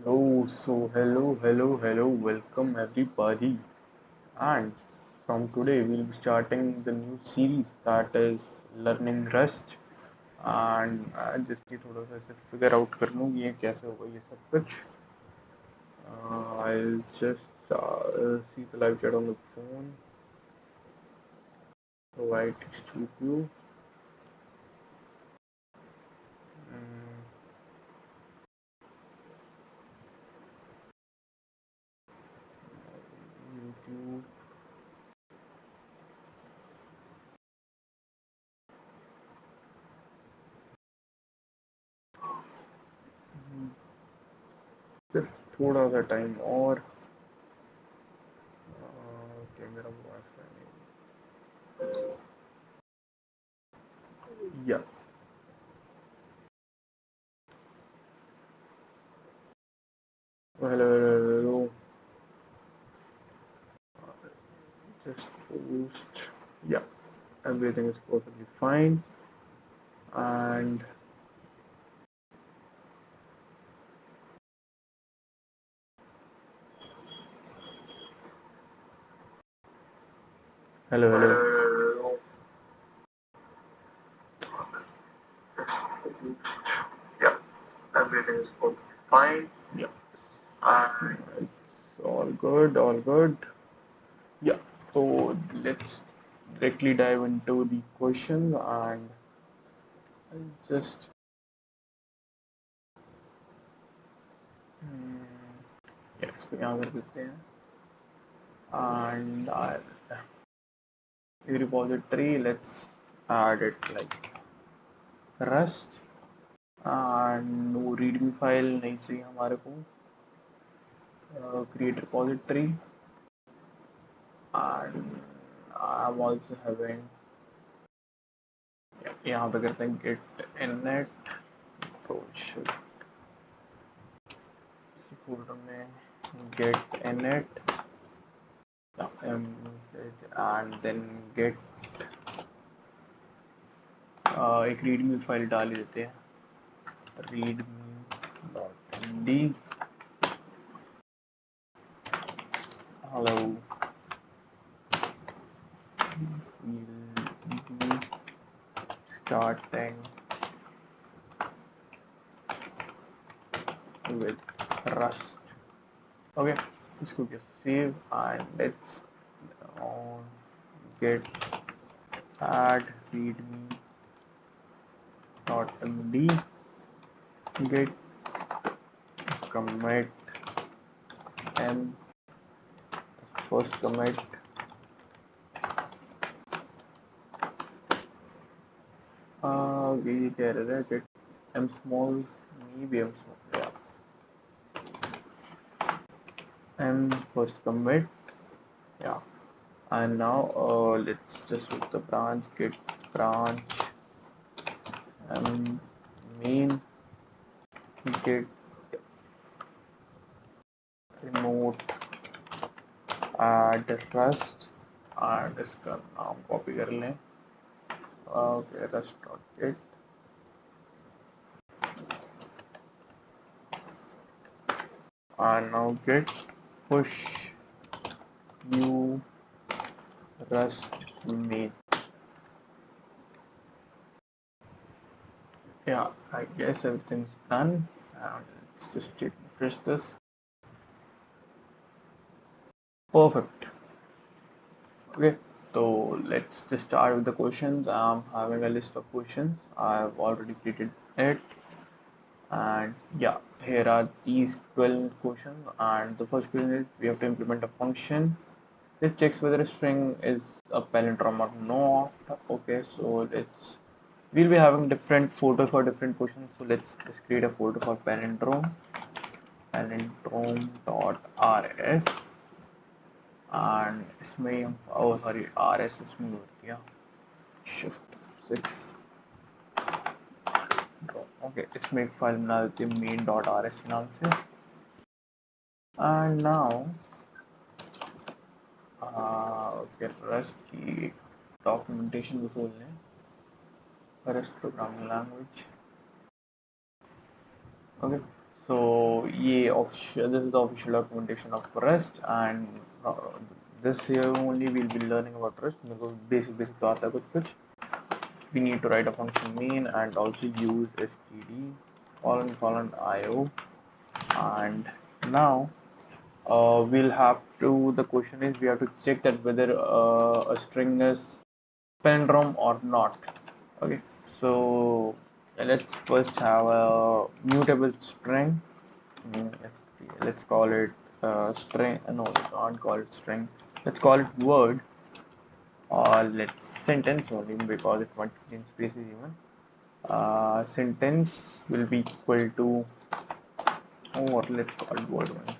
Hello, welcome everybody. And from today, we'll be starting the new series that is Learning Rust. And just ये थोड़ा सा ऐसे figure out कर लूँ ये कैसे होगा ये सब कुछ. I'll just see the live chat on the phone. Provide text with you. YouTube. सिर्फ थोड़ा सा टाइम और कैमरा वाईफाई या hello. Just post. Yeah, everything is perfectly fine. And hello. Yeah, everything is perfectly fine. Yeah, it's all good, all good. Yeah, so let's directly dive into the questions and I'll just yes, यहाँ कर देते हैं. And repository, let's add it like Rust. And वो readme file नहीं चाहिए हमारे को. Create repository, and I'm also having यहाँ पे करते हैं get init approach फोल्डर में get init and then get एक readme फाइल डाल ही देते हैं readme.md. hello, we'll be starting with Rust. Okay, इसको just save and let's get add readme.md get commit m first commit ये कह रहे थे get m small maybe m small yeah m first commit yeah. And now let's just look the branch get branch main get remote add rust and इसका नाम copy कर लें. okay, rust.get and now get push new rust main. Yeah, I guess everything's done and let's just refresh this. Perfect. Okay, so let's just start with the questions. I'm having a list of questions. I've already created it, and yeah, here are these 12 questions. And the first question is we have to implement a function. It checks whether a string is a palindrome or not. Okay, so we'll be having different photos for different questions. So let's just create a folder for palindrome.rs. and इसमें RS इसमें हो दिया shift 6. Okay, इसमें एक file बना देते हैं main.rs नाम से. एंड नाउ ओके रस्ट की डॉक्यूमेंटेशन को खोल लें. Rust programming language. Okay, So yeah, this is the official documentation of REST, and this here only we'll be learning about REST because basic to आता है कुछ कुछ. We need to write a function main and also use std colon io, and now we'll have to, the question is we have to check that whether a string is palindrome or not. Okay, so let's first have a mutable string. Let's call it string. No, we can't call it string. Let's call it word, or let's sentence only because it might contain spaces even. Sentence will be equal to, or let's call it word one.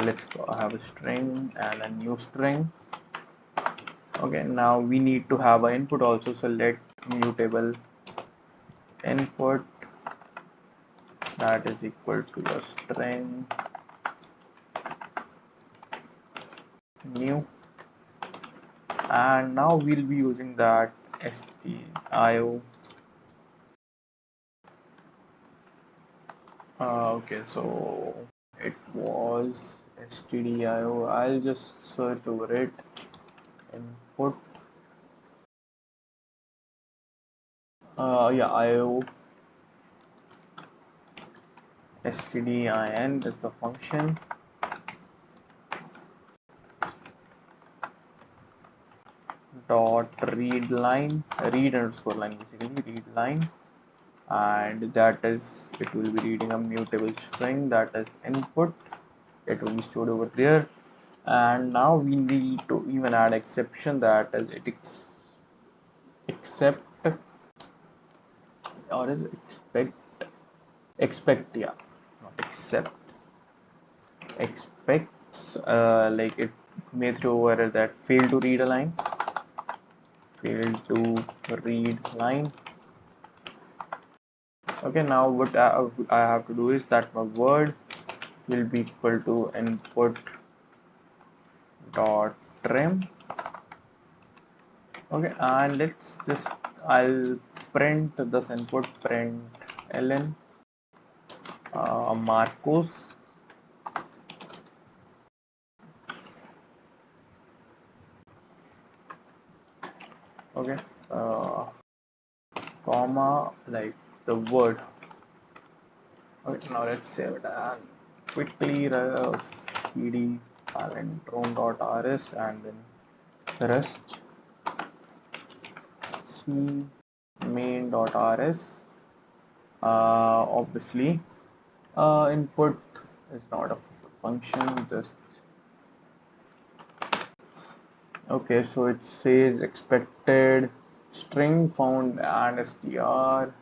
Let's have a string and a new string. Okay, now we need to have an input also, so let mutable input that is equal to a string new, and now we'll be using that stdio. Okay, so it was stdio. I'll just search over it. Input yeah, io stdin is the function. Dot read line, read underscore line, basically read line, and that is, it will be reading a mutable string that is input. It will be stored over there, and now we need to even add exception, that is it except, or is it expect, yeah, not accept, expects, like it may throw over that fail to read a line, fail to read line. Okay, now what I have to do is that my word will be equal to input dot trim. Okay, and let's just, I'll print this input, print ln Marcos. Okay, comma, like the word. Okay, now let's save it and quickly cd palindrome.rs and then rest c main.rs. Obviously, input is not a function, just okay. So it says expected string found and str.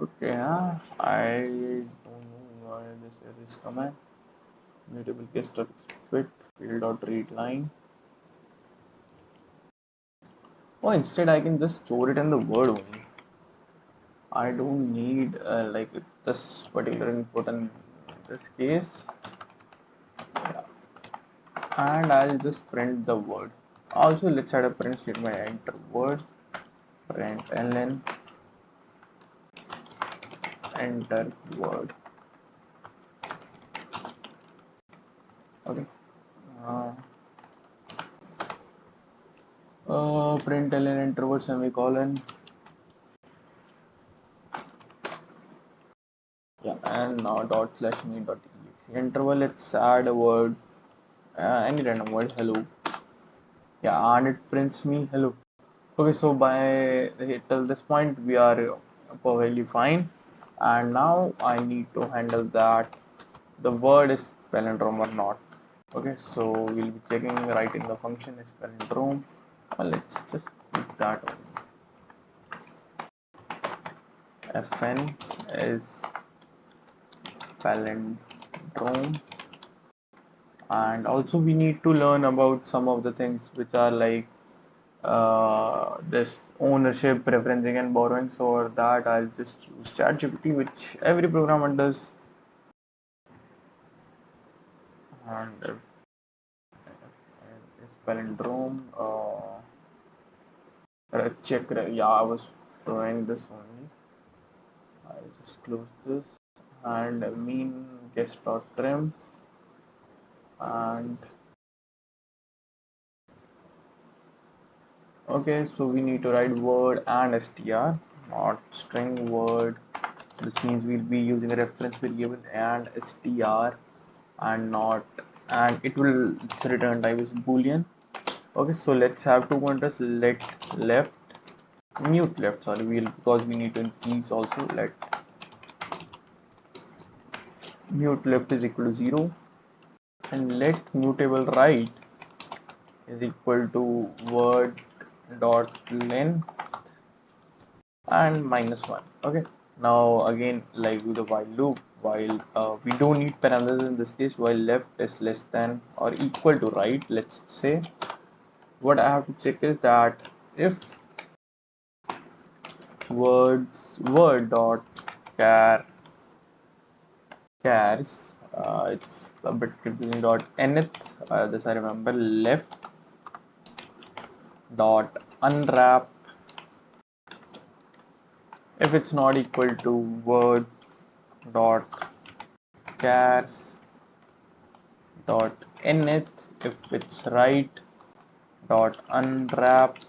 Okay, I don't know why this error is command. Mutable case dot expect field dot read line. Oh, instead I can just store it in the word only. I don't need like this particular input in this case. Yeah. And I'll just print the word. Also, let's add a print statement. Enter word, print ln, enter word. Okay. Print ln, enter word, semicolon. Yeah, and now dot slash me dot exe interval. Let's add a word, any random word, hello. Yeah, and it prints me hello. Okay, so by till this point we are perfectly fine, and now I need to handle that the word is palindrome or not. Okay, so we'll be checking writing the function is palindrome. Let's just keep that on. Fn is palindrome, and also we need to learn about some of the things which are like this ownership, preferencing and borrowing. So for that I'll just use ChatGPT, which every programmer does. And is palindrome check. Yeah, I was doing this only. I'll just close this and mean guess dot trim, and okay, so we need to write word and str, not string word. This means we'll be using a reference variable and str, and not, and it will, its return type is boolean. Okay, so let's have two pointers. Let left, mute left, sorry, we'll, because we need to increase also. Let mute left is equal to 0, and let mutable right is equal to word dot length and -1. Okay, now again, like with the while loop, while we don't need parentheses in this case, while left is less than or equal to right, let's say, what I have to check is that if word dot chars, it's a bit confusing, dot nth, this I remember, left dot unwrap, if it's not equal to word dot chars dot nth, if it's right dot unwrap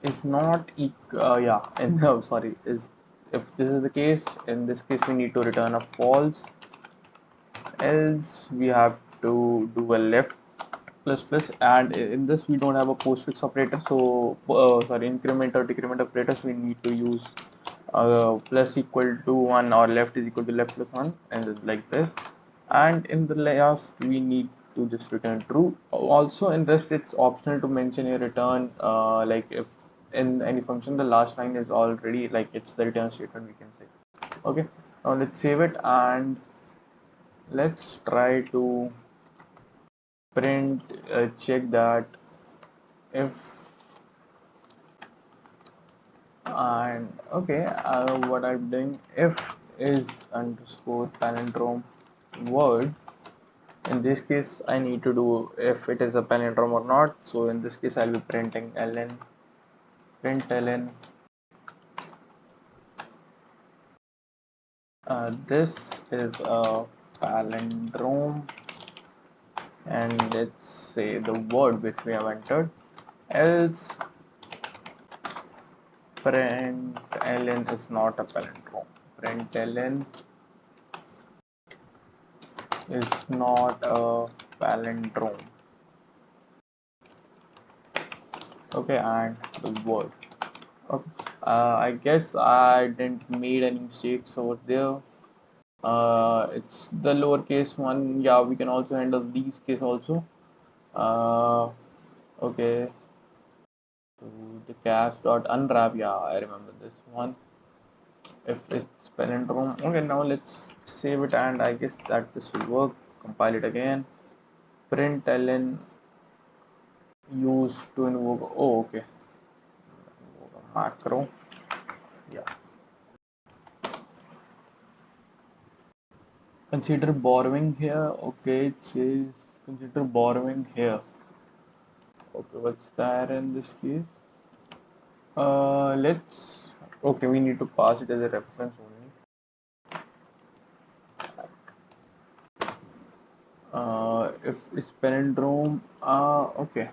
is not yeah, and no, sorry, is, if this is the case, in this case we need to return a false, else we have to do a left plus plus, and in this we don't have a postfix operator, so sorry, increment or decrement operators, we need to use plus equal to 1 or left is equal to left plus 1, and like this. And in the last we need to just return true. Also in rest it's optional to mention a return, like if in any function the last line is already, like, it's the return statement, we can say. Okay, now let's save it and let's try to print, check that if, and okay, what I'm doing, if is underscore palindrome word, in this case I need to do if it is a palindrome or not, so in this case I'll be printing ln, print ln, this is a palindrome, and let's say the word which we have entered, else print ln is not a palindrome, print ln is not a palindrome. Okay, and the word. Okay, I guess I didn't made any mistakes over there. It's the lowercase one. Yeah, we can also handle these case also. Uh, okay, so the cache dot unwrap. Yeah, I remember this one. If it's palindrome. Okay, now let's save it, and I guess that this will work. Compile it again. Print ln used to invoke. Oh, okay. Invoke a macro. Yeah. Consider borrowing here. Okay, it says consider borrowing here. Okay, what's there in this case? Let's. Okay, we need to pass it as a reference only. If it's palindrome. Okay.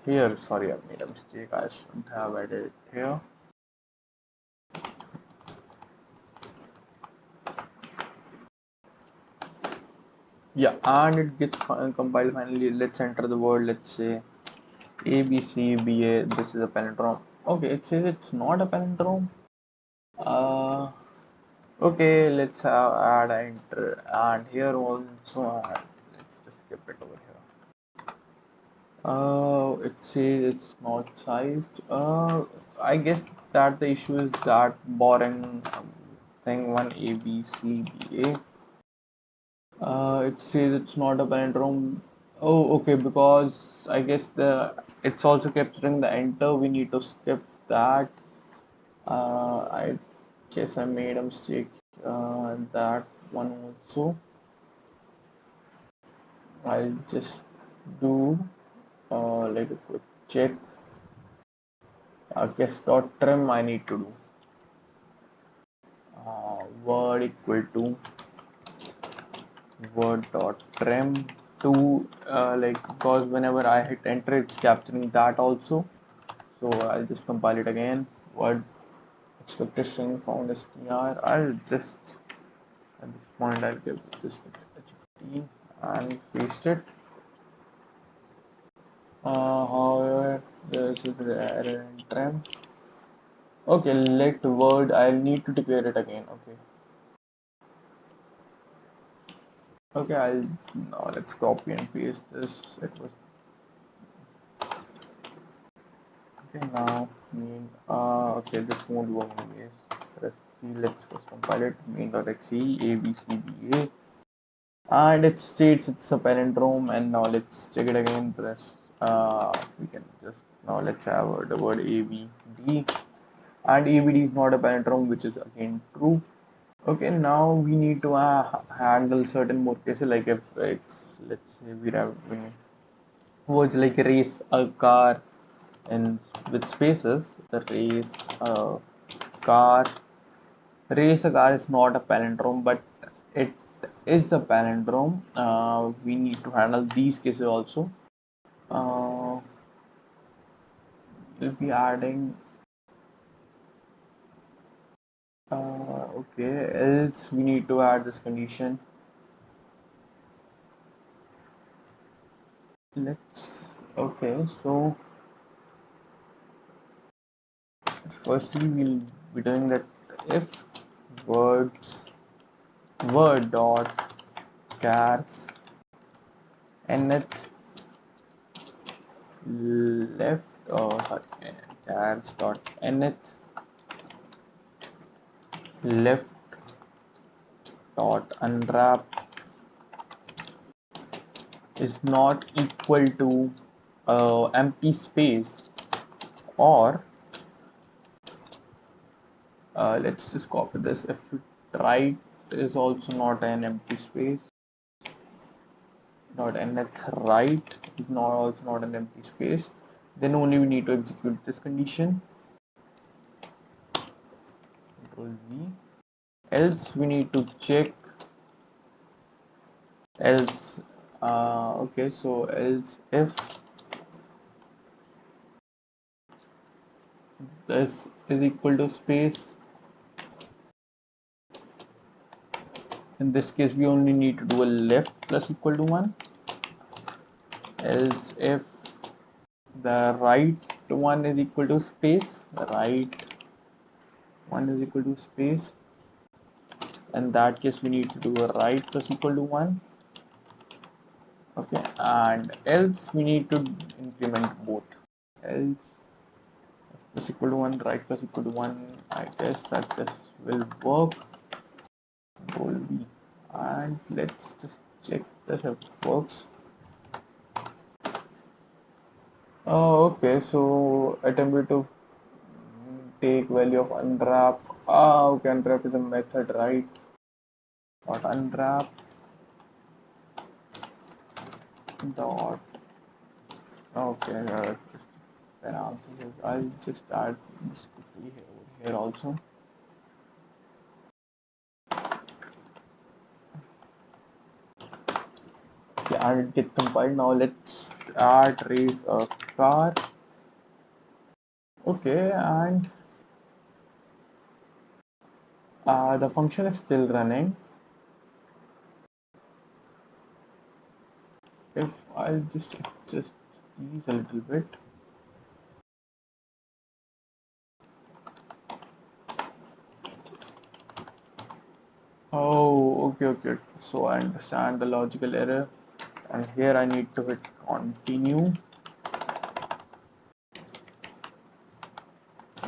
Here, sorry, I made a mistake. I shouldn't have added it here. Yeah, and it gets compiled finally. Let's enter the word. Let's say A B C B A. This is a palindrome. Okay, it says it's not a palindrome. Okay, let's have add enter, and here also add. Let's just skip it over here. It says it's not sized. I guess that the issue is that boring thing one A B C B A. It says it's not a palindrome. Oh, okay, because I guess the it's also capturing the enter. We need to skip that. I guess I made a mistake. That one also. I'll just do like a quick check. Guess dot trim I need to do. word equal to word dot trim to like, because whenever I hit enter it's capturing that also. So I'll just compile it again. Word expected string found str. I'll just at this point I'll give this HT and paste it. However, this is the error in trim. Okay, let word. I'll need to declare it again. Okay. Okay, I'll now let's copy and paste this. It was okay now. Okay, this won't work anyways. Press C. Let's first compile it. Main.exe abcda, and it states it's a palindrome. And now let's check it again. Press. We can just now let's have the word abd, and abd is not a palindrome, which is again true. Okay, now we need to handle certain more cases, like if it's, let's say we have words like race a car and with spaces, the a car race a car is not a palindrome, but it is a palindrome. We need to handle these cases also. We'll be adding okay, else we need to add this condition. Let's okay, so firstly we'll be doing that if words word dot chars nth left sorry chars dot nth left dot unwrap is not equal to empty space, or let's just copy this. If right is also not an empty space, dot nth right is not also not an empty space, then only we need to execute this condition. Control V. Else we need to check else. Okay, so else if this is equal to space, in this case we only need to do a left plus equal to 1. Else if the right one is equal to space, the right one is equal to space, in that case we need to do a right plus equal to 1. Okay, and else we need to increment both. Else plus equal to 1, right plus equal to 1. I guess that this will work. Control V, and let's just check that it works. Okay, so attempt to take value of unwrap. Okay, unwrap is a method, right? Dot unwrap dot. Okay, I'll just add this quickly here also. Yeah, and it get compiled. Now let's add race a car. Okay, and the function is still running. If I'll just adjust these a little bit. Oh, okay. So I understand the logical error, and here I need to hit continue.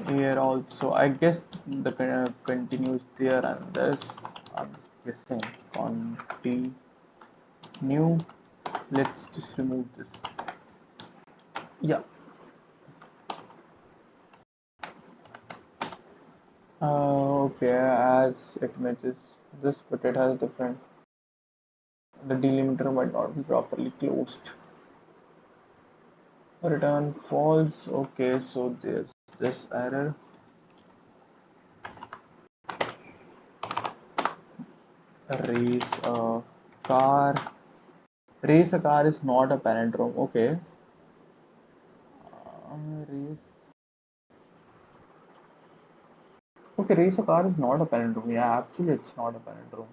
Here also, I guess the continues there, and this I'm guessing continue. Let's just remove this. Yeah. Okay, as it matches this, but it has different. The delimiter might not be properly closed. Return false. Okay, so there's this error. Race a car. Race a car is not a palindrome. Okay. Race. Okay, race a car is not a palindrome. Yeah, actually, it's not a palindrome.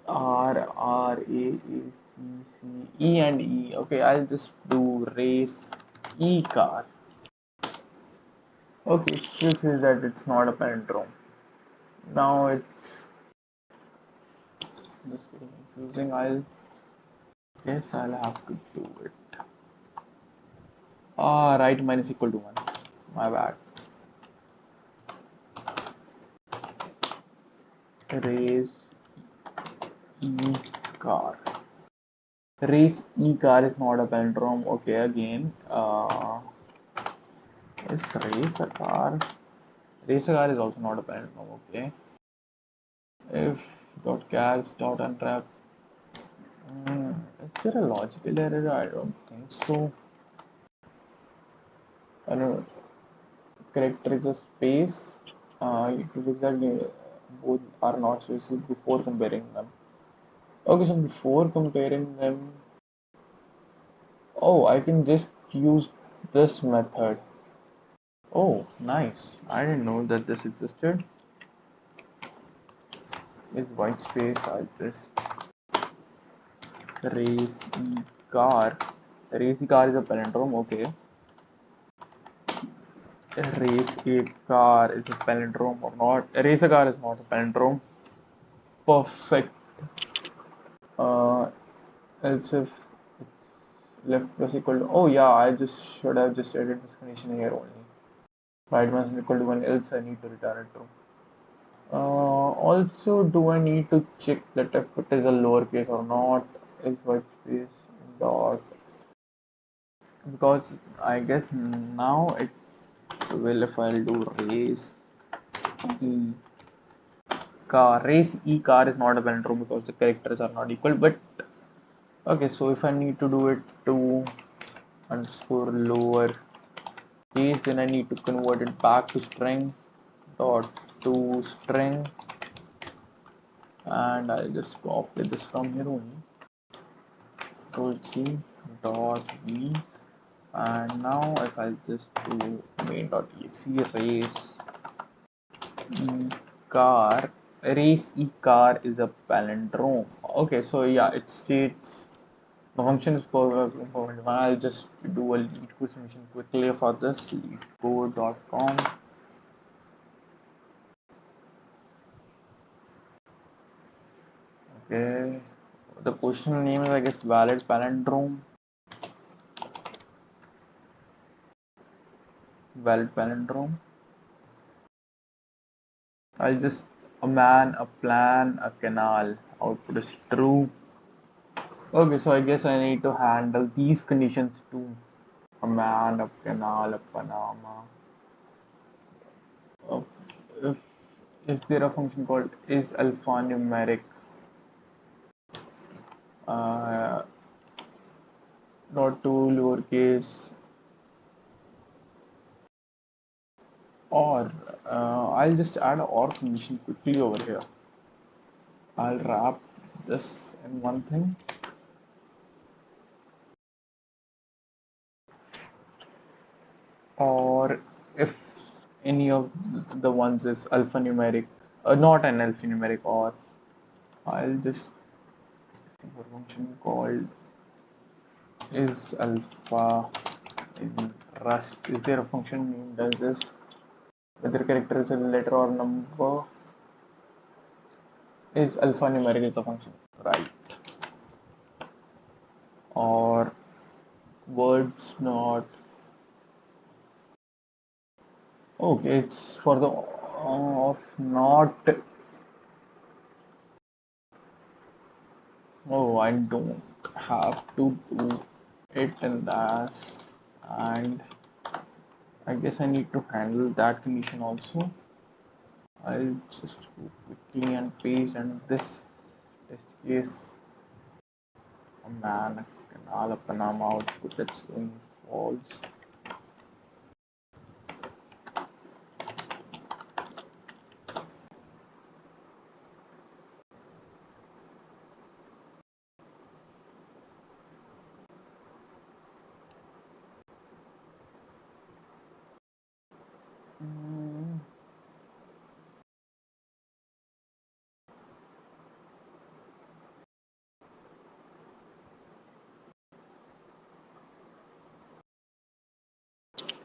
R A C C E and E. Okay, I'll just do race E car. Okay, it still says that it's not a palindrome. Now it's just getting confusing. I'll guess I'll have to do it. Right minus equal to 1. My bad. Race E car. Race E car is not a palindrome. Okay, again. Is race a car? Race a car is also not a palindrome. Okay. If dot catch dot unwrap. Is there a logical error? I don't think so. I don't know. Character is a space. It is exactly both are not spaces before comparing them. Okay, so before comparing them, oh, I can just use this method. Oh, nice. I didn't know that this existed. Is white space. I just race e car. Race e car is a palindrome. Okay. Race a car is a palindrome or not? Race a car is not a palindrome. Perfect. Else if it's left plus equal to, oh yeah, I just should have just added this condition here only. Right must be equal to 1, else I need to return it true. Also, do I need to check that if it is a lowercase or not? Is white space dot, because I guess now it will, if I'll do race e car. Race e car is not a palindrome because the characters are not equal. But okay, so if I need to do it to underscore lower case, then I need to convert it back to string dot to string, and I'll just copy this from here only. Control C dot V, and now if I just do main.exe race e car, race e car is a palindrome. Okay, so yeah, it states the function is for I'll just do a lead code submission quickly for this. Leadcode.com. Okay, the question name is, I guess, valid palindrome. Valid palindrome. I'll just a man, a plan, a canal. Output is true. Okay, so I guess I need to handle these conditions too. A man, a canal, a Panama. Uh, if, is there a function called is alphanumeric? Uh, not to lowercase, or I'll just add a or condition quickly over here. I'll wrap this in one thing. Or if any of the ones is alphanumeric, not an alphanumeric, or I'll just think of a function called is alpha in Rust. Is there a function named as this? Whether character is a letter or number, is alphanumeric is the function, right? Or words not. Okay, it's for the of not. Oh, I don't have to do it in that, and I guess I need to handle that condition also. I'll just go quickly and paste, and this test case, a man, canal, a Panama output that's going false.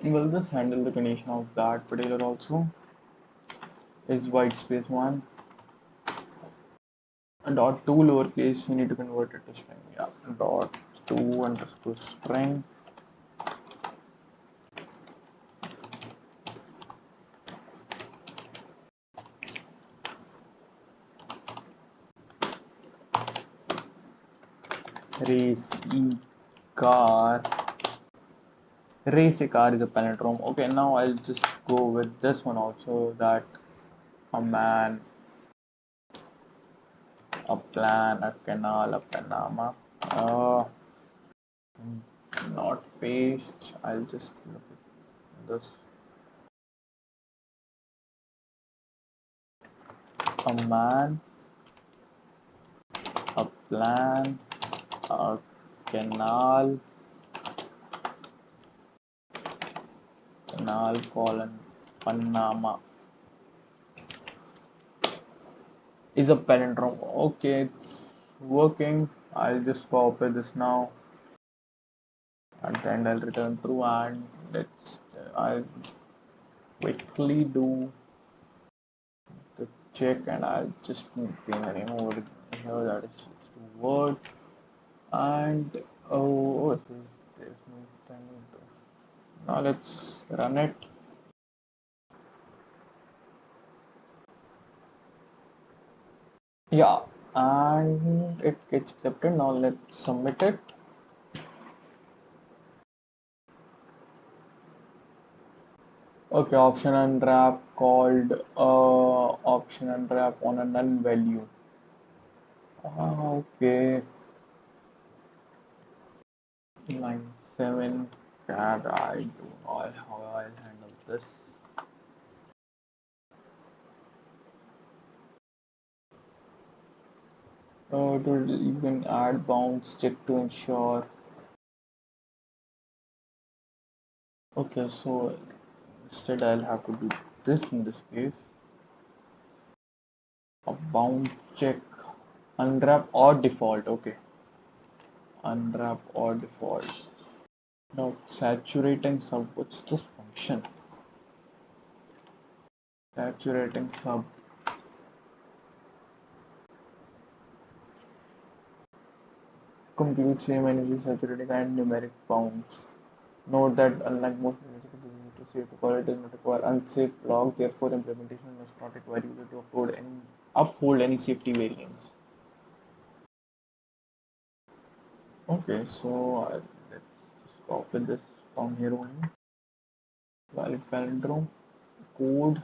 Will this handle the condition of that particular also? Is white space one? A dot two lowercase, you need to convert it to string. Yeah, dot two underscore string. Race e car. Race a car is a palindrome. Okay, now I'll just go with this one also, that a man, a plan, a canal, a Panama. Uh, Not paste. I'll just look at this. A man, a plan, a canal, colon Panama is a palindrome. Okay, it's working. I'll just copy this now. At the end, I'll return true, and let's. I'll quickly do the check, and I'll just remove it here. That is to word, and oh, there's no thing. Now let's run it. Yeah, and it gets accepted. Now let's submit it. Okay, option unwrap called option unwrap on a null value. Okay, line 7. That I do not how I'll handle this. You can add bounds check to ensure. Okay, so instead I'll have to do this in this case. A bound check unwrap or default. Okay, unwrap or default. Now saturating sub. What's this function? Saturating sub. Compute same energy saturating and numeric bounds. Note that unlike most to save to call it does not require unsafe logs, therefore implementation must not require user to uphold any safety variants. Okay, so let's just copy this from here only. Valid palindrome code.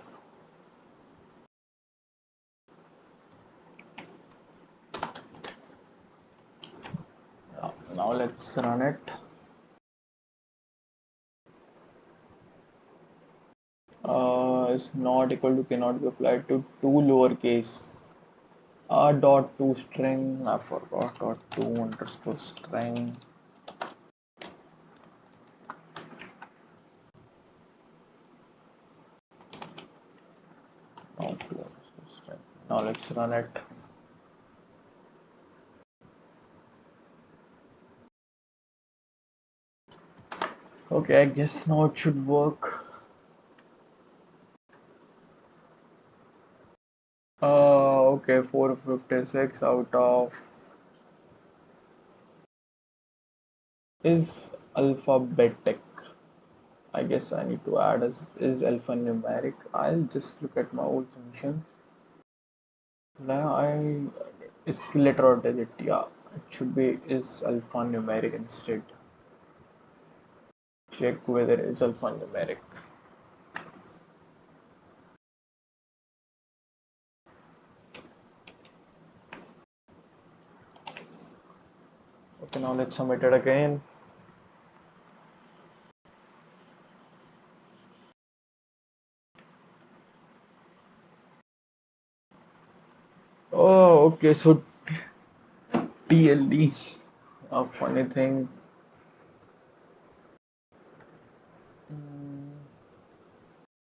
Now let's run it. Is not equal to cannot be applied to two lowercase. Dot two string. I forgot dot two underscore string. Dot two underscore string. Now let's run it. Okay, I guess now it should work. Okay, 456 out of is alphabetic. I guess I need to add as is alphanumeric. I'll just look at my old submission. Now is letter or digit. Yeah, it should be is alphanumeric instead. Check whether it's alphanumeric. Okay, now let's submit it again. Oh, okay, so TLD. A funny thing.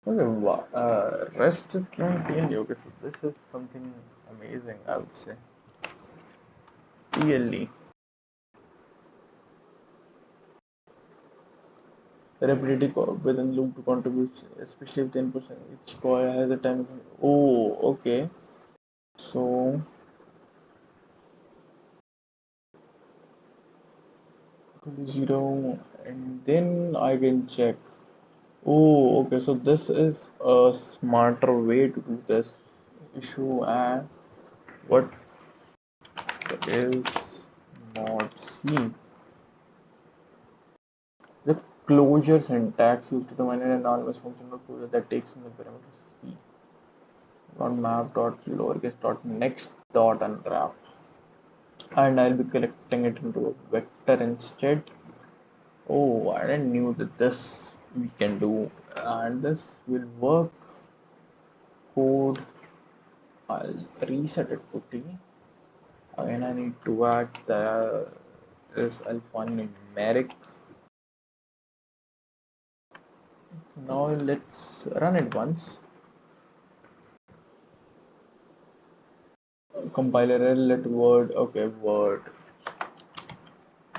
Okay, rest is given TLD. Okay, so this is something amazing, I would say. TLD. repetitive within loop to contribute, especially if the input each call has a time. Oh, okay. So 0, and then I can check. Oh, okay. So this is a smarter way to do this issue, and what is not seen. The closure syntax used to define an anonymous function or closure that takes in the parameter c. Not map dot lowercase dot next dot unwrap, and I'll be collecting it into a vector instead. Oh, I didn't knew that this we can do, and this will work. Code. I'll reset it quickly. Again, I need to add the is alphanumeric. Now let's run it once. Compiler let word. Okay, word.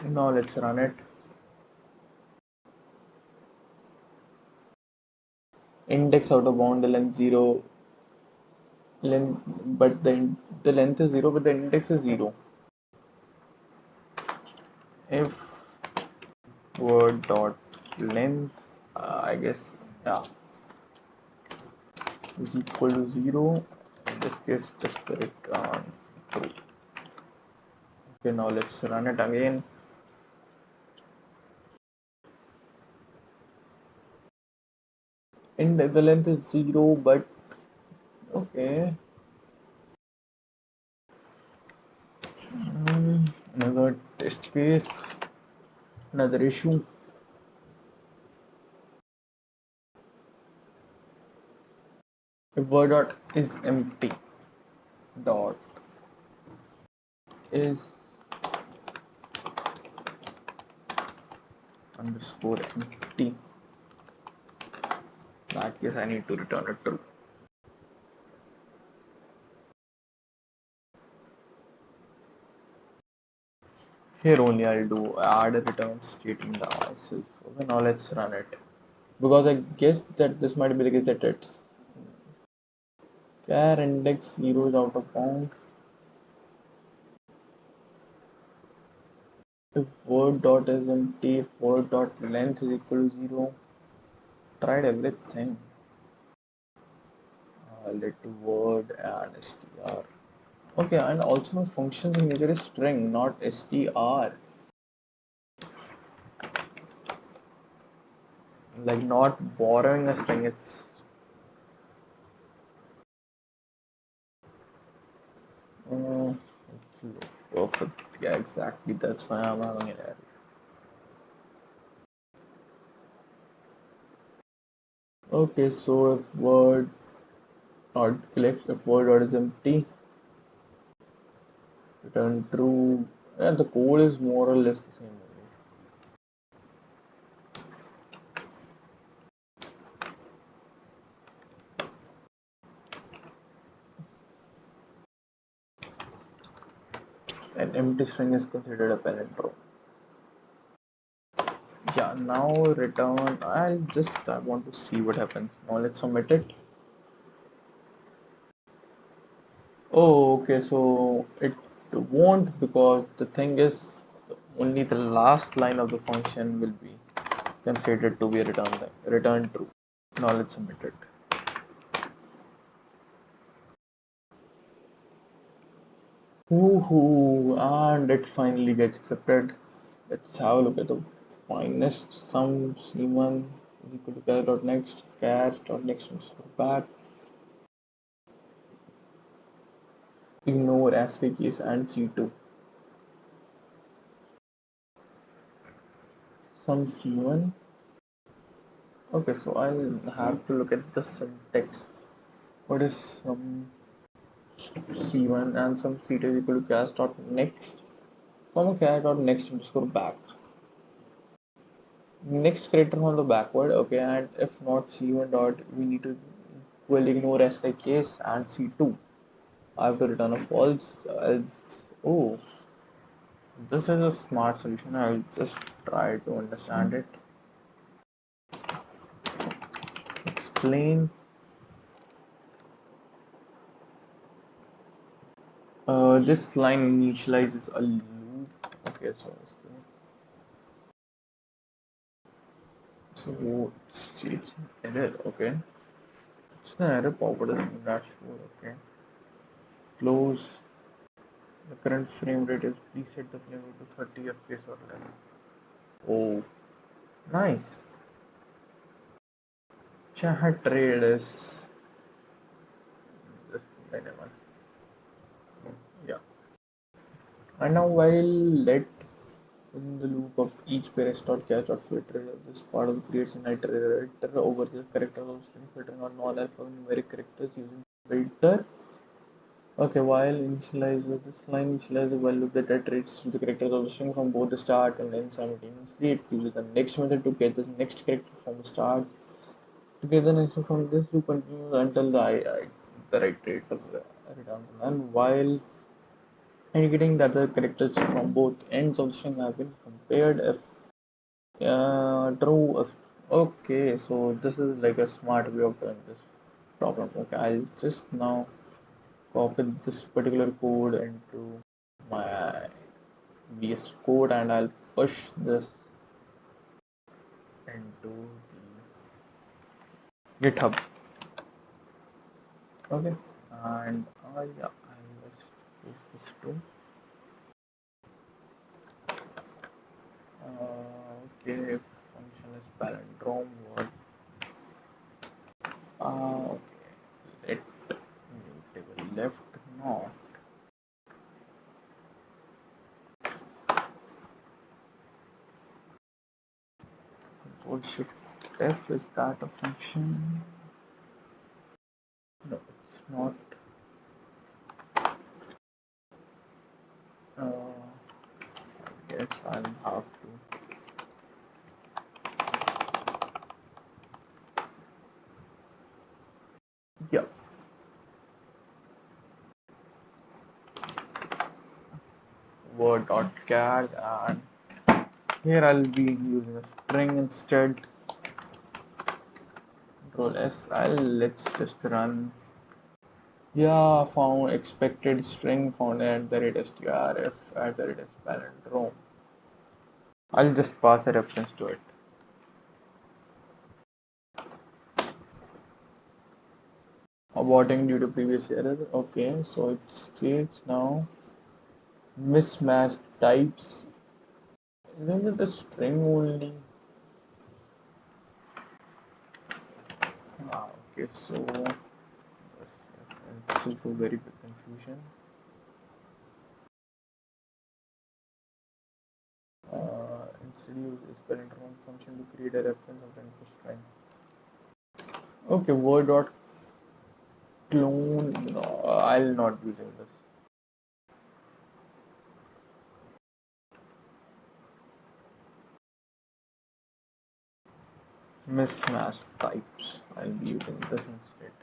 Now let's run it. Index out of bound, the length 0, length, but the length is 0, but the index is 0. If word dot length, I guess, yeah, is equal to 0, in this case just return true. Okay, now let's run it again. And the length is 0, but okay. Another test case, another issue. If word dot is empty, dot is underscore empty, in that case I need to return it true. Here only I'll do add a return statement myself. Okay, now let's run it. Because I guess that this might be the case that it's char index 0 is out of bound. If word dot is empty, if word dot length is equal to 0, tried everything. Let word and str. Okay, and also my function signature is string, not str. Like not borrowing a string, uh, it's perfect. Yeah, exactly. That's why I'm having an error. Okay, so if word dot collect, if word dot is empty, return true. And the code is more or less the same. An empty string is considered a palindrome. Yeah, now return. I want to see what happens. Now let's submit it. Oh, okay, so it won't, because the thing is only the last line of the function will be considered to be a return true. Now let's submit it. Woohoo! And it finally gets accepted. Let's have a look at the finest sum c1 is equal to char.next back, ignore asterisk keys and c2. Sum c1. Okay, so I'll have to look at the syntax. What is some c1 and some c2 is equal to char.next, comma char.next underscore back. Next character from the backward. Okay, and if not c1 dot, we need to will ignore asterisk case and c2. I have to return a false. Oh, this is a smart solution. I'll just try to understand it. explain. This line initializes a loop. Okay, so it's an error. Okay, it's an error popped in the dashboard. Okay, close. The current frame rate is preset the frame rate to 30 FPS or less. Oh, nice. Chat trade is just minimal. Yeah. And now while let in the loop of each pair dot catch dot filter, this part of creates an iterator over the characters of string filtering on all alphanumeric characters using filter. Okay, while initializer this line initializes the value that iterates through the characters of the string from both the start and end simultaneously. It uses the next method to get the next character from the start. Together next from this loop continues until the right rate of the return. And while indicating that the characters from both ends of the string have been compared if true. Okay, so this is like a smart way of doing this problem. Okay, I'll just now copy this particular code into my VS Code and I'll push this into the GitHub. Okay, and yeah, I'll just use this too. Okay, function is palindrome word. Okay, let mutable left not. Control shift F is that a function? No, it's not. I guess I'll have to. Yeah. Word.cat and here I'll be using a string instead. Control S. Let's just run. Yeah, found expected string found at the rate strf at the rate palindrome. I'll just pass a reference to it. Aborting due to previous error. Okay, so it states now mismatched types. Isn't it a string only? Okay, so this is a very big confusion. Instead use palindrome function to create a reference of the input string. Okay, word dot clone. No, I'll not be using this. Mismatched types. I'll be using this instead.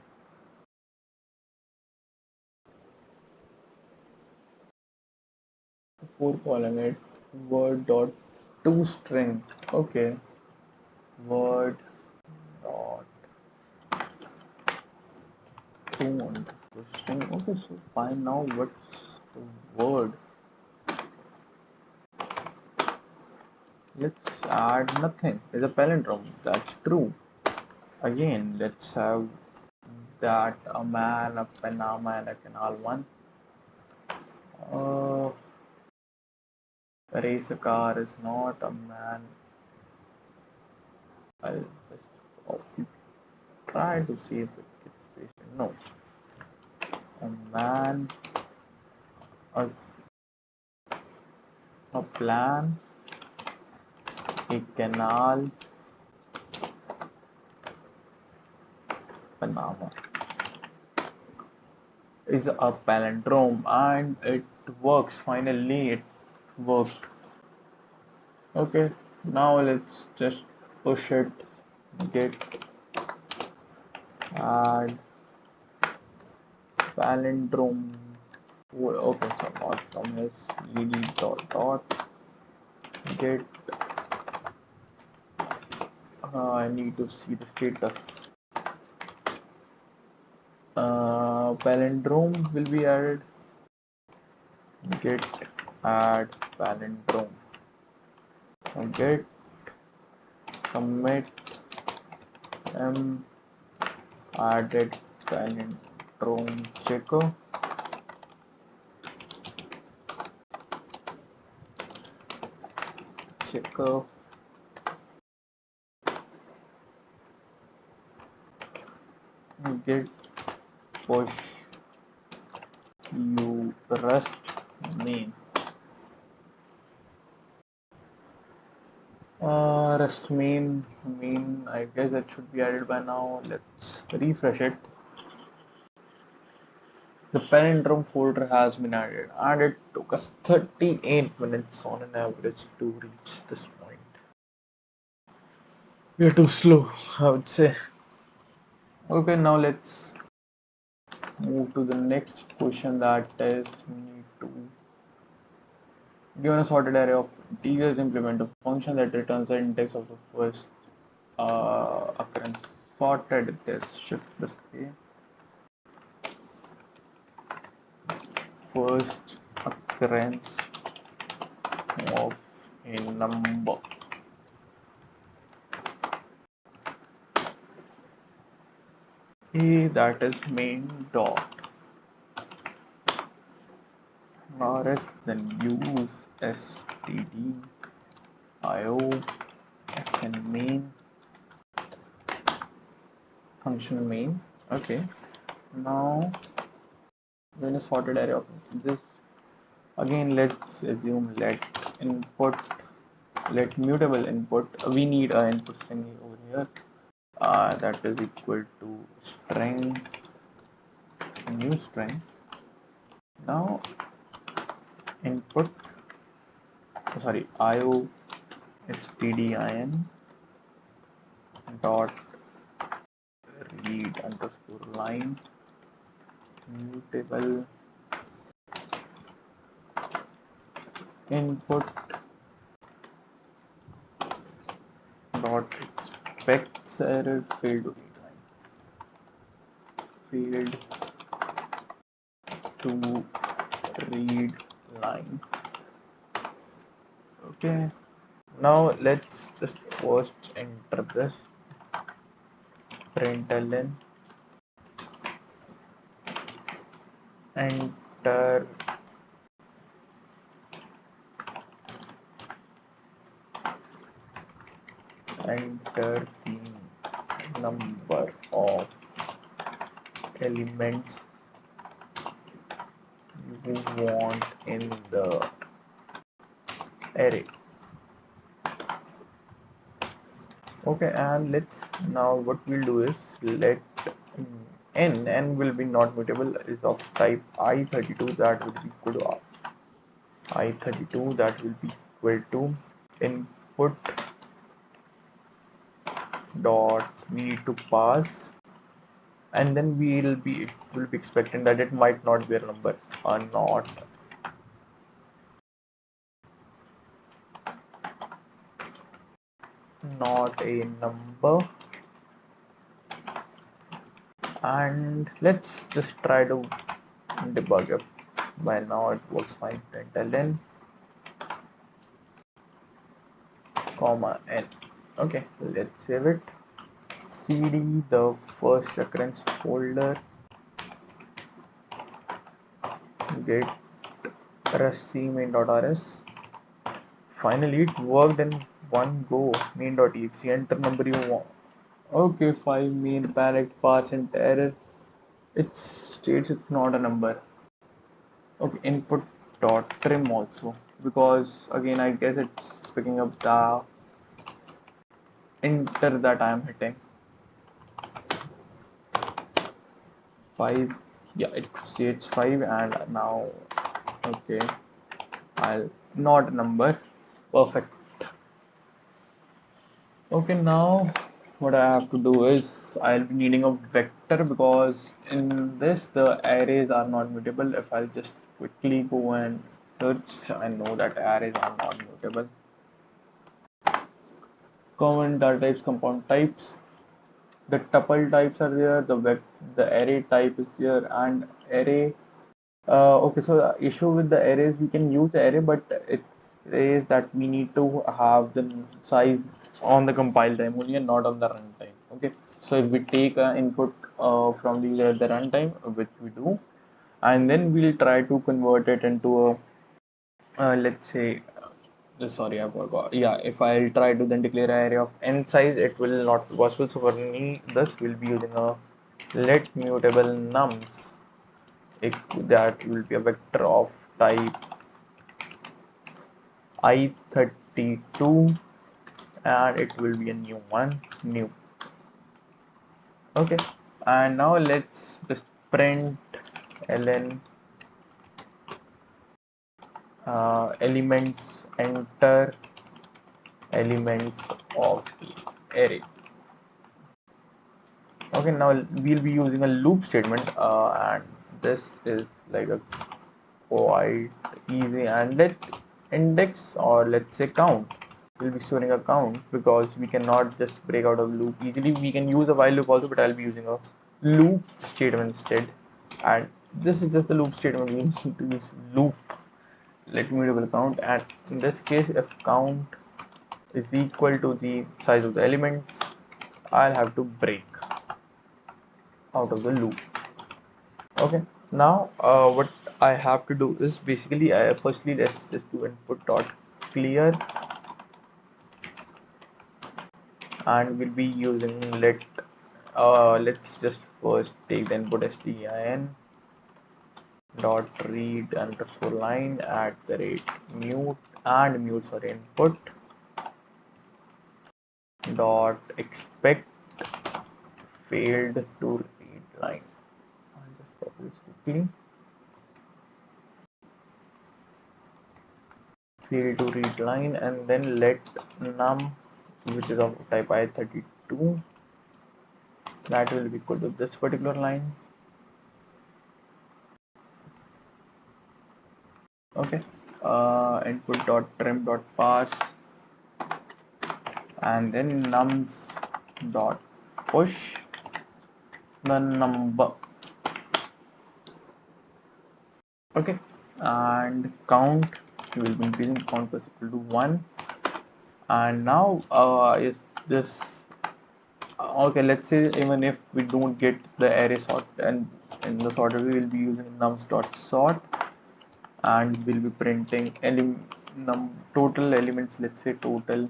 For column it word dot to string. Okay, word dot to underscore string. Okay, so fine. Now what's the word? Let's add nothing. It's a palindrome. That's true. Again, let's have that a man, a Panama, and a canal one. Race a car is not a man. I'll just try to see if it gets patient. No. A man, a, a plan, a canal, Panama is a palindrome and it works. Finally, it worked. Okay, now let's just push it, get add palindrome. Okay, so not from his ed dot get. I need to see the status. palindrome will be added. Get add palindrome. Get commit added palindrome checker. Git push you rest main. Rest main, I guess that should be added by now. Let's refresh it. The palindrome folder has been added, and it took us 38 minutes on an average to reach this point. We are too slow, I would say. Okay, now let's move to the next question, that is, we need to, given a sorted array of integers, implement a function that returns the index of the first occurrence. Sorted is shift plus A. First occurrence of a number. A, that is main dot rs, then use std io and main function main. Okay, now when a sorted array of this, again let's assume let mutable input, we need an input string over here, that is equal to string, new string. Now input, sorry, io stdin dot read underscore line mutable input dot expects error failed to read line. Okay, now let's just first enter this println enter the number of elements you want in the array. Okay, and let's, now what we'll do is let n will be not mutable, is of type i32, that will be equal to i32, that will be equal to input dot, we need to pass, and then it will be expecting that it might not be a number or not a number. And let's just try to debug it. By now it works fine. Println comma n. Okay, let's save it. cd the first occurrence folder, get rest main.rs. Finally it worked in one go. Main.exe, enter number you want. Okay, 5 main palette pass into error. It states it's not a number. Okay, input dot trim also, because again I guess it's picking up the enter that I am hitting. 5, yeah, it states 5, and now okay, I'll not a number. Perfect. Okay, now what I have to do is I'll be needing a vector, because in this the arrays are not mutable. If I'll just quickly go and search, I know that arrays are not mutable. Common data types, compound types. the tuple types are there, the array type is there, and array. Okay, so the issue with the arrays, we can use the array, but it says that we need to have the size on the compile time only and not on the runtime. Okay, so if we take an input from the runtime, which we do, and then we'll try to convert it into a let's say sorry, I forgot. Yeah, if I'll try to then declare an array of n size, it will not be possible. So for me, thus we'll be using a let mutable nums. That will be a vector of type I32, and it will be a new one, new. Okay, and now let's just print ln elements, enter elements of the array. Okay, now we'll be using a loop statement, and this is like a quite easy. And let index, or let's say count, we'll be storing a count because we cannot just break out of loop easily. We can use a while loop also, but I'll be using a loop statement instead. And this is just the loop statement. We need to use loop let mutable count, and in this case, if count is equal to the size of the elements, I'll have to break out of the loop. Okay, now what I have to do is basically, firstly let's just do input dot clear, and we'll be using let's just first take the input stdin dot read underscore line at the rate mute sorry input dot expect failed to read line. I'll just copy this quickly. Failed to read line, and then let num, which is of type I32, that will be equal to this particular line. Okay, input dot trim dot parse, and then nums dot push the number. Okay, and count, we will be increasing count plus equal to 1. And now is this okay, let's say even if we don't get the array sort, and in the sorter we will be using nums dot sort, and we'll be printing total elements. Let's say total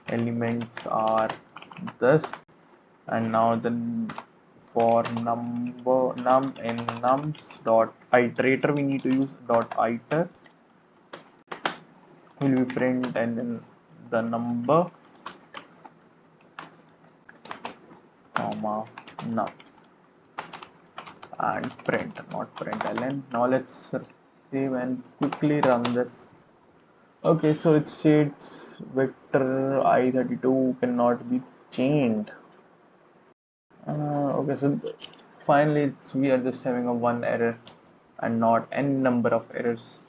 elements are this, and now then for num in nums dot iterator, we need to use dot iter, will be print and then the number comma num, and print, not println. Now let's save and quickly run this. Okay, so it states vector I32 cannot be chained. Okay, so finally we are just having a one error and not n number of errors.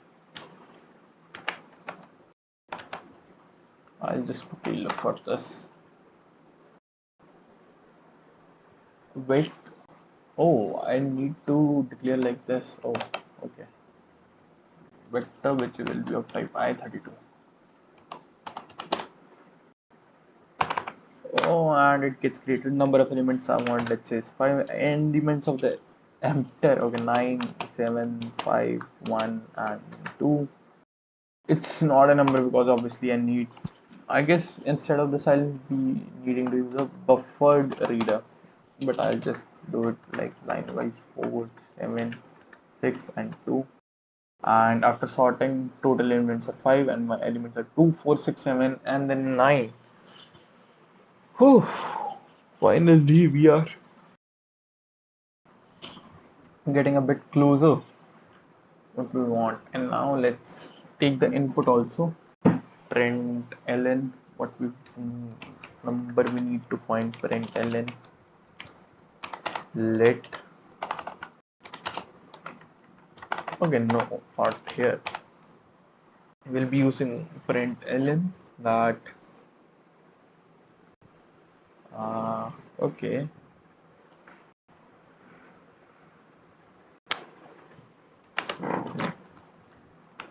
I'll just quickly look for this. Wait, oh, I need to declare like this. Oh, okay. Vector which will be of type I32. Oh, and it gets created. Number of elements I want, let's say 5 elements of the enter. Okay, 9, 7, 5, 1, and 2. It's not a number because obviously I guess instead of this I'll be needing to use a buffered reader, but I'll just do it like line wise 4, 7, 6, and 2. And after sorting, total elements are 5 and my elements are 2, 4, 6, 7, and then 9. Whew. Finally we are getting a bit closer what we want. And now let's take the input also. Print ln, what we number we need to find. Print ln let, okay, no, not here. We'll be using print ln that Okay.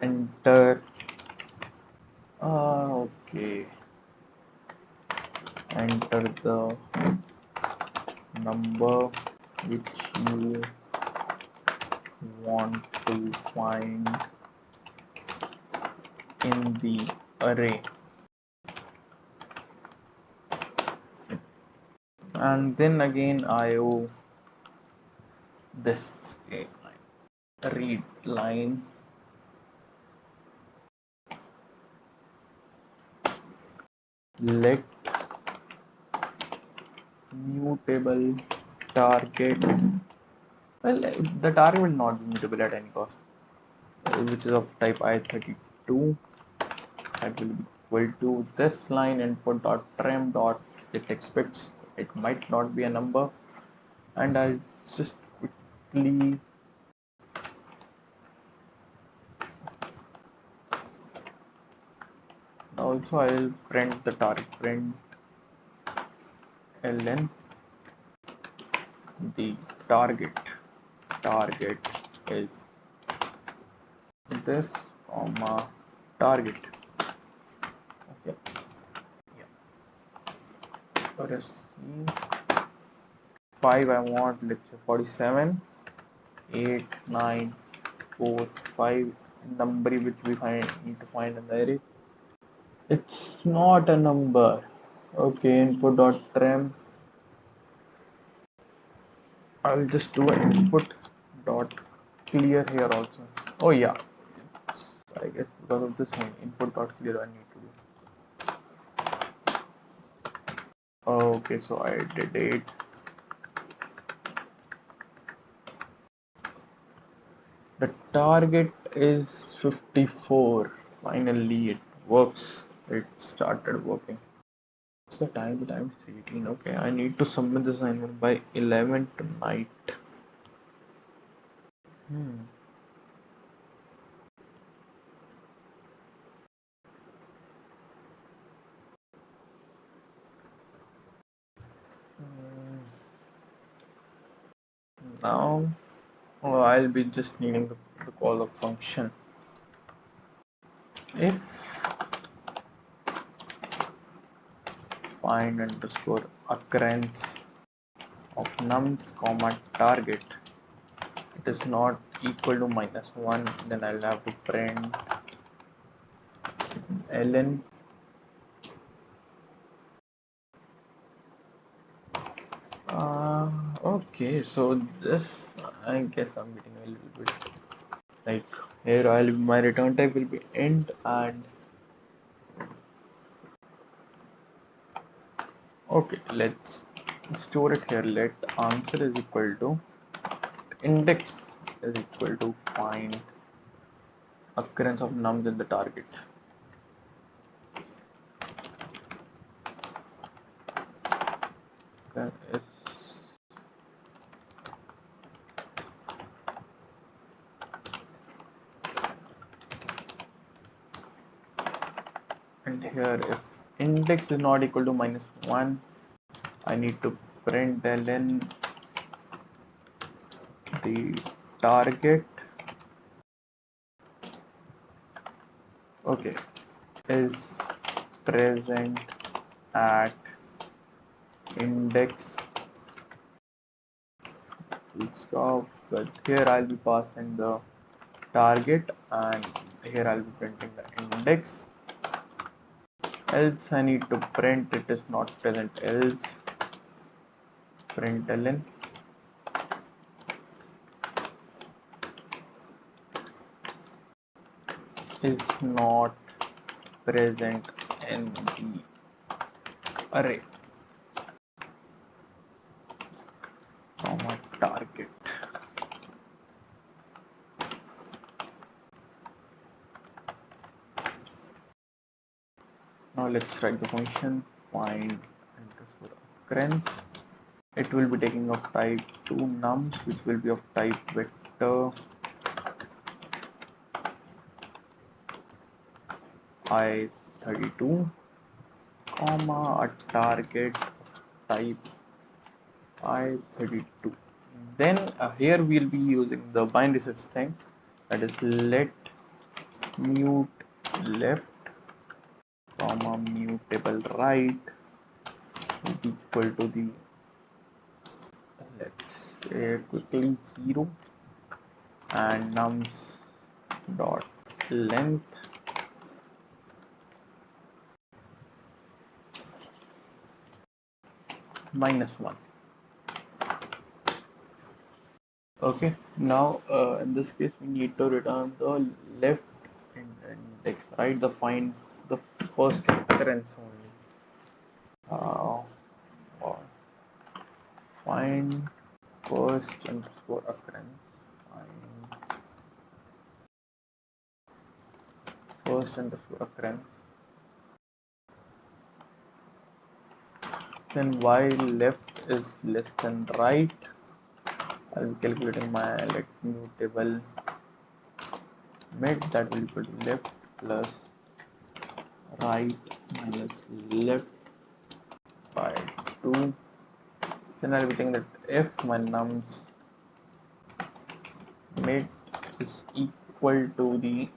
Enter. Okay. Enter the number which you want to find in the array, and then again IO this line, read line, let mutable target. Well, the target will not be mutable at any cost, which is of type I32. That will be equal to this line input dot trim dot it expects it might not be a number, and I'll just quickly also I'll print the target, print ln the target is this comma target. Okay, yeah, let us see. 5 I want, let's say 47, 8, 9, 4, 5 number which we need to find in the array. It's not a number. Okay, input dot trim. I'll just do an input dot clear here also. Oh yeah, I guess because of this one, input dot clear I need to do. Okay, so I did it. The target is 54. Finally, it works. It started working. What's the time? The time is 18. Okay, I need to submit this assignment by 11 tonight. Hmm. Now, I'll be just needing the call of function. If find underscore occurrence of nums comma target, it is not equal to -1, then I'll have to print ln okay, so this I guess I'm getting a little bit like here my return type will be int, and okay, let's store it here. Let answer is equal to index is equal to find occurrence of nums in the target. And here if index is not equal to -1, I need to print ln the target okay is present at index full stop, but here I'll be passing the target and here I'll be printing the index. Else I need to print it is not present, else println is not present in the array comma target. Now let's write the function find underscore occurrence. It will be taking of type 2 nums, which will be of type vector I32 comma a target of type I32. Then here we'll be using the binary search thing, that is let mute left comma mutable right is equal to the, let's say quickly, 0, and nums dot length -1. Okay, now in this case we need to return the left index, right? The first occurrence only. Or find first underscore occurrence. Find first underscore occurrence. Then while left is less than right, I'll be calculating my let mutable mid, that will equal to left plus right minus left by 2. Then I'll be taking that if my nums mid is equal to the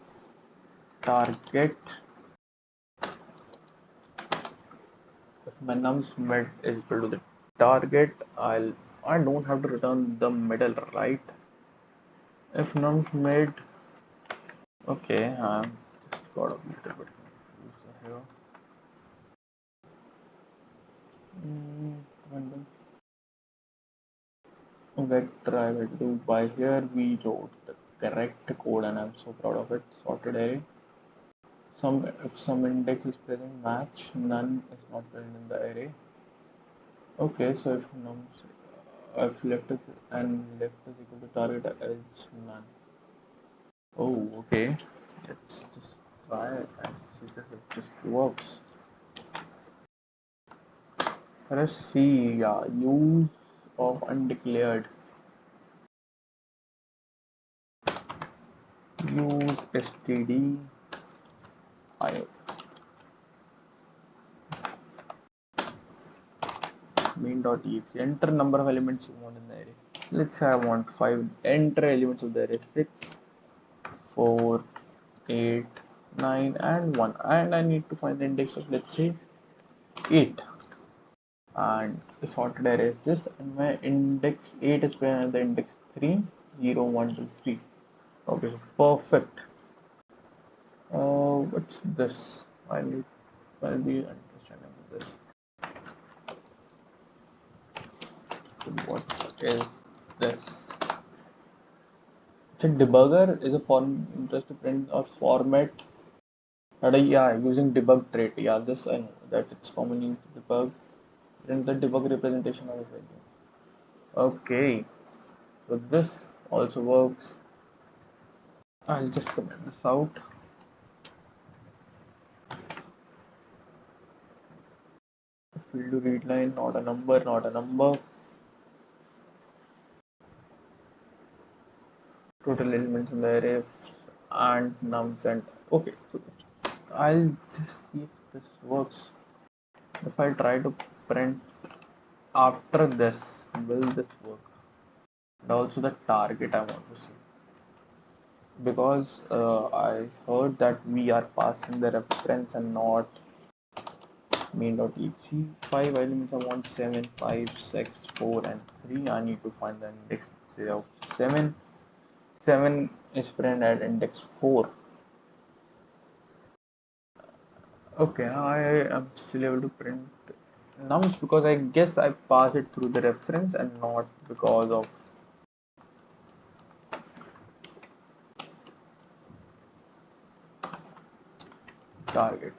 target, if my nums mid is equal to the target, I don't have to return the middle, right? If nums mid, okay, just got a little bit confused here. Random vector I will do by here. We wrote the correct code and I'm so proud of it. Sorted array. If some index is present, match, none is not present in the array. Okay, so if left is equal to target is none. Oh, okay. Let's just try it and see if this works. Let's see. Yeah, use of undeclared. Use std IO. Main.exe. Enter number of elements you want in the array. Let's say I want 5. Enter elements of the array: 6, 4, 8, 9, and 1. And I need to find the index of, let's say, 8. And the sorted array is this. And my index 8 is present at the index 3, 0, 1, 2, 3. Okay, so perfect. What's this? I'll be understanding this. What is this? It's a debugger, is a form just to print or format. Yeah, using debug trait. Yeah, this I know that it's commonly used to debug. Print the debug representation of a value. Okay, so this also works. I'll just comment this out. Field to read line, not a number, not a number. Total elements in the array and nums and okay. So I'll just see if this works. If I try to print after this, will this work? And also the target I want to see, because I heard that we are passing the reference and not main.exe. 5 elements I want: 7, 5, 6, 4, and 3. I need to find the index, say, of 7. 7 is present at index 4. Okay, I am still able to print nums because I guess I pass it through the reference and not because of target.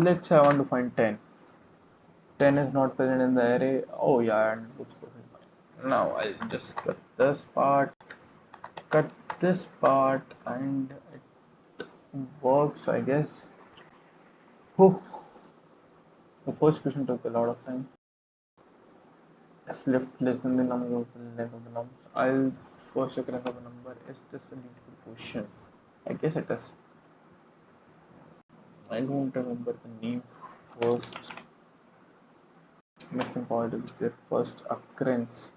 Let's say I want to find 10. 10 is not present in the array. Oh yeah, and looks perfect fine. Now I'll just cut this part, and it works, I guess. Whew. The first question took a lot of time. If left less than the number of the length of the numbers, I'll first occurrence of a number. Is this a needful question? I guess it is. I don't remember the name first. Missing point is their first occurrence.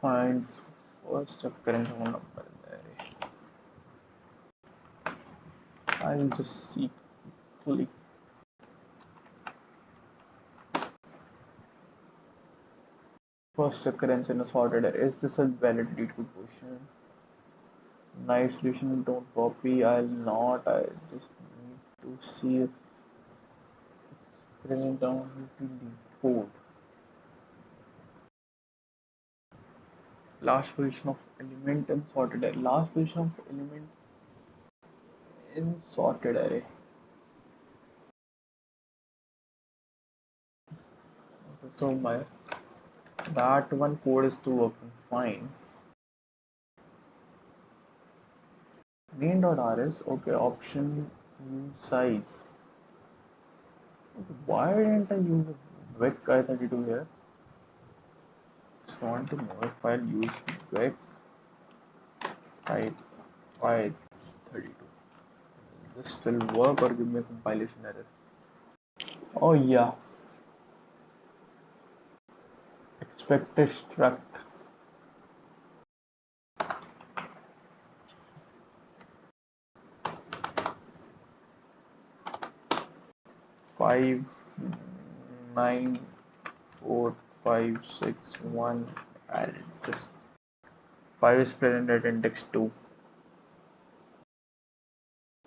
Find first occurrence of a number. I'll just see fully. First occurrence in a sorted array. Is this a valid needful question? Nice solution, don't copy. I'll not. I just need to see it. Bring it down to the code. Last position of element in sorted array. Last position of element in sorted array. Okay, so my that one code is to working fine. Main.rs, okay, option use size. Okay, why didn't I use a vec I32 here? Just want to know if I'll use vec I32. Will this still work or give me a compilation error? Oh yeah, expected struct. Five 9 4 5 6 1 and just 5 is present at index 2.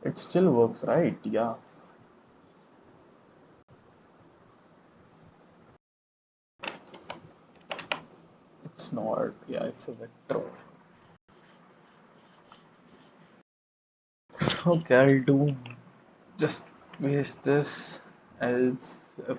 It still works, right? Yeah. It's not. Yeah, it's a vector. Okay, I'll do just paste this else if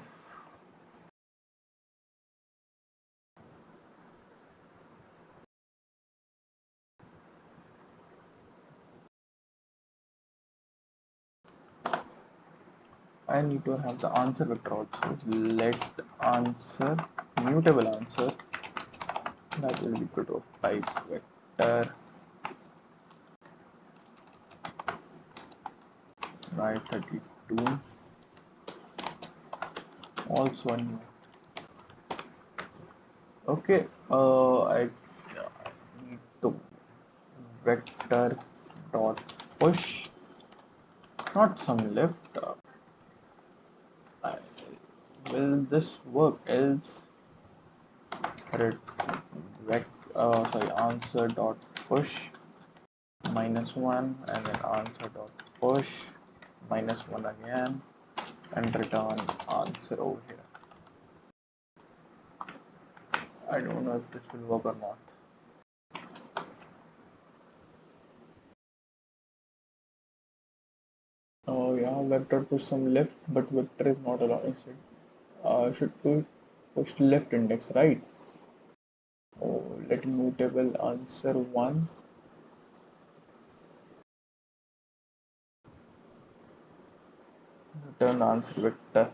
I need to have the answer vector also. Let answer mutable answer that will be equal to type vector by 32 also a new. Okay, I need to vector dot push, not some left. Will this work? Else, sorry, answer dot push -1 and then answer dot push -1 again and return answer over here. I don't know if this will work or not. Oh yeah, vector push some left, but vector is not allowed instead. Should push left index, right? Oh, let mutable answer 1. Return answer vector.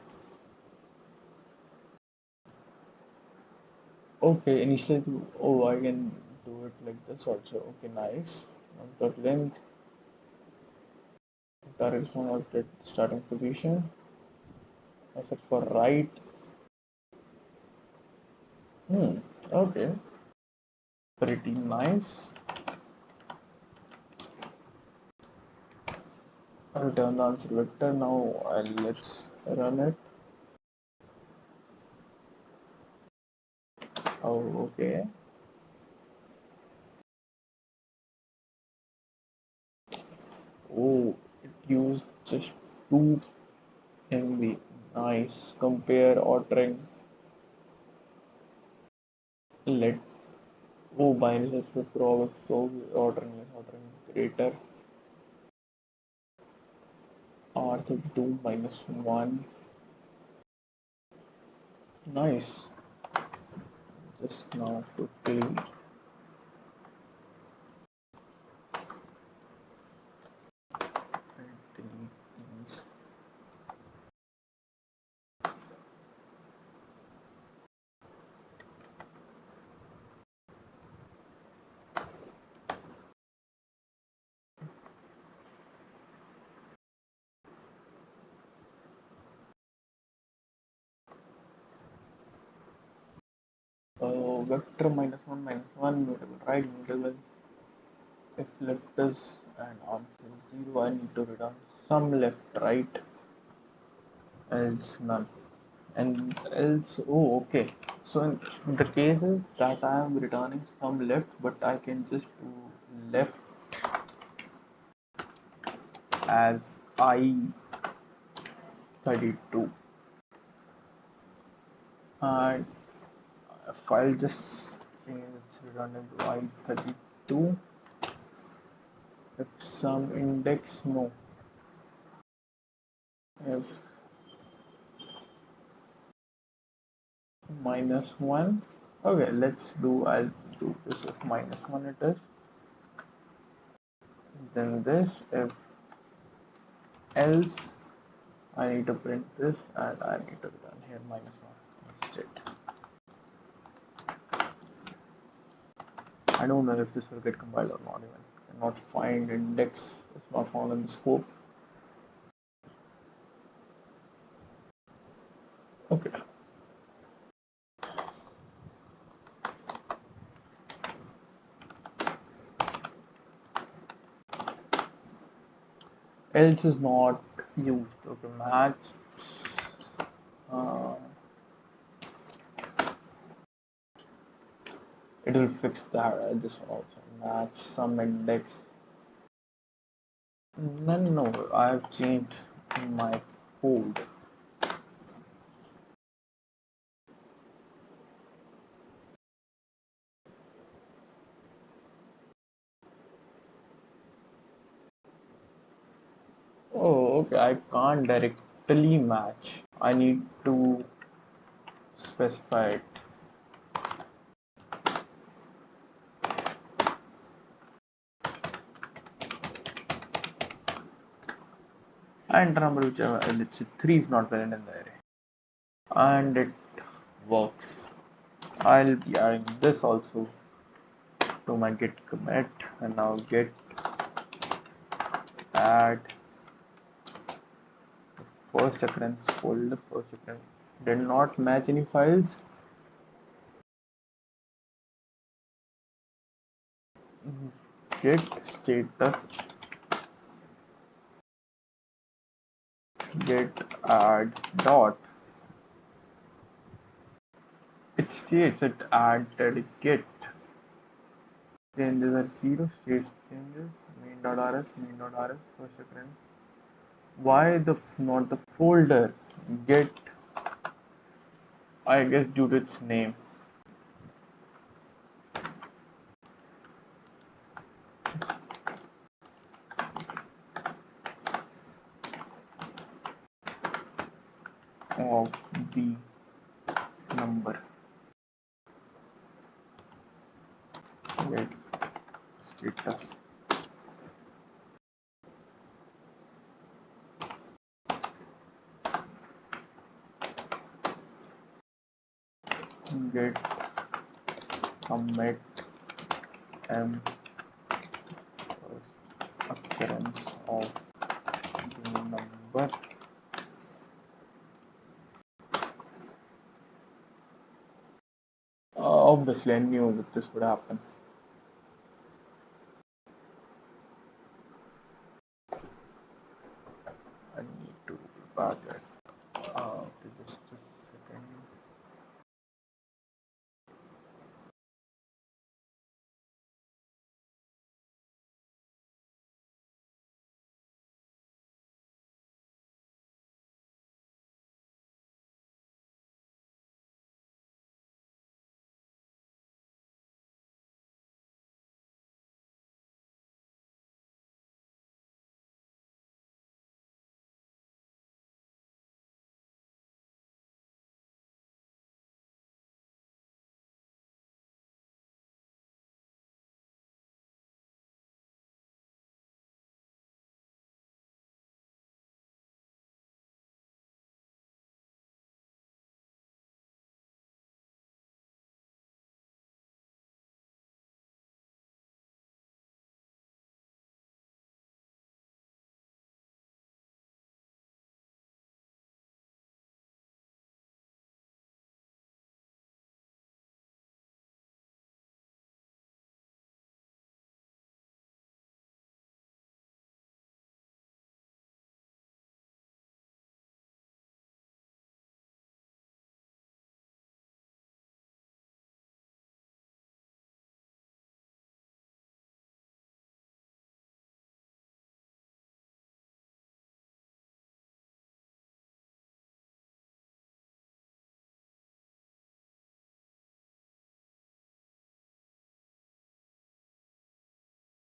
Okay, initially, oh, I can do it like this also. Okay, nice. Dot length. Target one of starting position. I set for right. Okay. Pretty nice. Return the answer vector. Now let's run it. Oh, okay. Oh, it used just 2 MB. Nice. Compare ordering. Let binary search for probe ordering less ordering greater. R32 -1. Nice. Just now quickly Vector minus 1 mutable right mutable. If left is and answer 0, I need to return some left right, else none. And else, oh, okay. So in the cases that I am returning some left, but I can just do left as I32, and if I'll just change its returning to I32, if some index, no, if -1, okay, I'll do this if -1 it is, then this, if else, I need to print this and I need to return here -1 instead. I don't know if this will get compiled or not even. Cannot find index, it's not found in the scope. Okay. Else is not used. Okay, match. Uh, it will fix that. This one also. Match some index. No, I have changed my code. Oh, okay. I can't directly match. I need to specify it. And number whichever, let's say 3 is not present in the array. And it works. I'll be adding this also to my git commit, and now git add first occurrence folder. First occurrence did not match any files. Git status git add dot, it states it added git changes are 0, states changes main.rs first occurrence. Why the not the folder? Git, I guess due to its name. Of the number. Git status git commit m first occurrence of the number. Obviously, I knew that this would happen. I need to back it. Okay, just a second.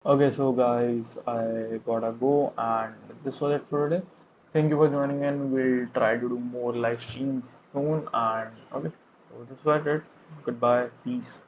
Okay, so guys, I gotta go, and this was it for today. Thank you for joining in. We'll try to do more live streams soon. And okay, so this was it. Goodbye. Peace.